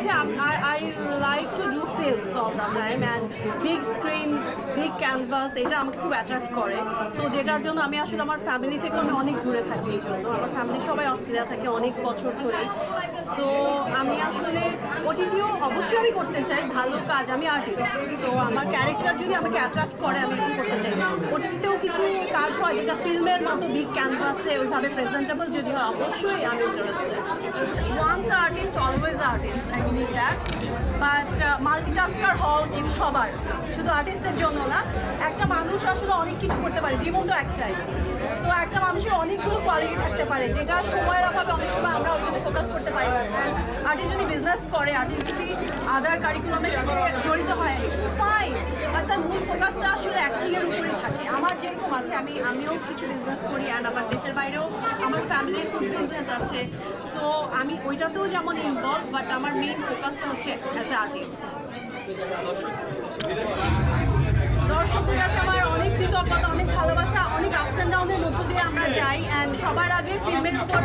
হচ্ছে I like to do films all the time and big screen, big canvas এটা আমাকে খুব attract করে। সো যেটার জন্য আমি আসলে আমার ফ্যামিলি থেকে আমি অনেক দূরে থাকি। এই জন্য আমার ফ্যামিলি সবাই অস্ট্রেলিয়া থাকে অনেক বছর ধরে। সো আমি আসলে ওটিটিও অবশ্যই আমি করতে চাই, ভালো কাজ, আমি আর্টিস্ট। সো আমার ক্যারেক্টার যদি আমাকে অ্যাট্রাক্ট করে আমি এরকম করতে চাই। ওটিটিতেও কিছু কাজ হয় যেটা ফিল্মের মতো বিগ ক্যানভাসে ওইভাবে প্রেজেন্টেবল যদি হয় অবশ্যই আমি interested. Once artist always artist, I believe that. But multitasker হওয়া উচিত সবার, শুধু আর্টিস্টের জন্য না। একটা মানুষ আসলে অনেক কিছু করতে পারে, জীবন তো একটাই। সো একটা মানুষের অনেকগুলো কোয়ালিটি থাকতে পারে যেটা সময়ের অভাবে অনেক সময় আমরা ওইটাতে ফোকাস করতে পারি না। আর্টিস্ট যদি বিজনেস করে, আর্টিস্ট যদি আদার কারিকুলামের সাথে জড়িত হয়, ইটস ফাইন, আর তার মূল ফোকাসটা আসলে অ্যাক্টিংয়ের উপরেই থাকে। আমার যেরকম আছে, আমিও কিছু বিজনেস করি অ্যান্ড আমার দেশের বাইরেও আমার ফ্যামিলির ফুড বিজনেস আছে। সো আমি ওইটাতেও যেমন ইনভলভ, বাট আমার মেইন ফোকাসটা হচ্ছে অ্যাজ এ আর্টিস্ট। দর্শকদের কাছে আমার অনেক কৃতজ্ঞতা, অনেক ভালোবাসা, অনেক আপস অ্যান্ড ডাউনের মধ্য দিয়ে আমরা যাই। অ্যান্ড সবার আগে ফিল্মের উপর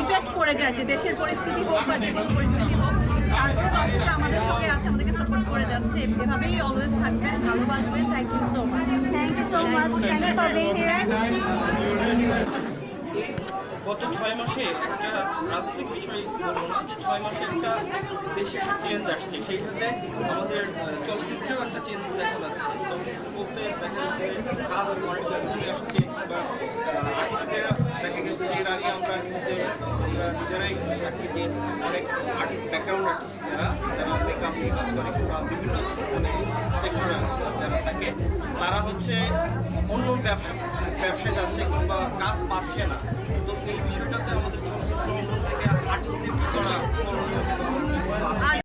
ইফেক্ট পড়ে যায়, যে দেশের পরিস্থিতি হোক বা যে কোনো পরিস্থিতি হোক, তারপরে দর্শকরা আমাদের সঙ্গে আছে, আমাদেরকে সাপোর্ট করে যাচ্ছে। এভাবেই অলওয়েজ থাকবেন, ভালোবাসবেন। Thank you so much. Thank you so much, thank you for being here. গত 6 মাসে একটা রাজনৈতিক বিষয় বলবো না, যে 6 মাসে একটা দেশে একটা চেঞ্জ আসছে, সেইটাতে আমাদের চলচ্চিত্রেও একটা চেঞ্জ দেখা যাচ্ছে। চলচ্চিত্র বলতে দেখা যাচ্ছে কাজ অনেকটা কমে আসছে, বা আর্টিস্টরা দেখা গেছে যে এর আগে আমরা নিজেরাই থাকি যে অনেক আর্টিস্ট, ব্যাকগ্রাউন্ড আর্টিস্ট যারা মেকআপ নিয়ে কাজ করে বা বিভিন্ন মানে সেক্টরে যারা থাকে, তারা হচ্ছে অন্য ব্যবসায় যাচ্ছে কিংবা কাজ পাচ্ছে না। তো এই বিষয়টাতে আমাদের চলচ্চিত্র অঙ্গন থেকে আর্টিস্টদের করা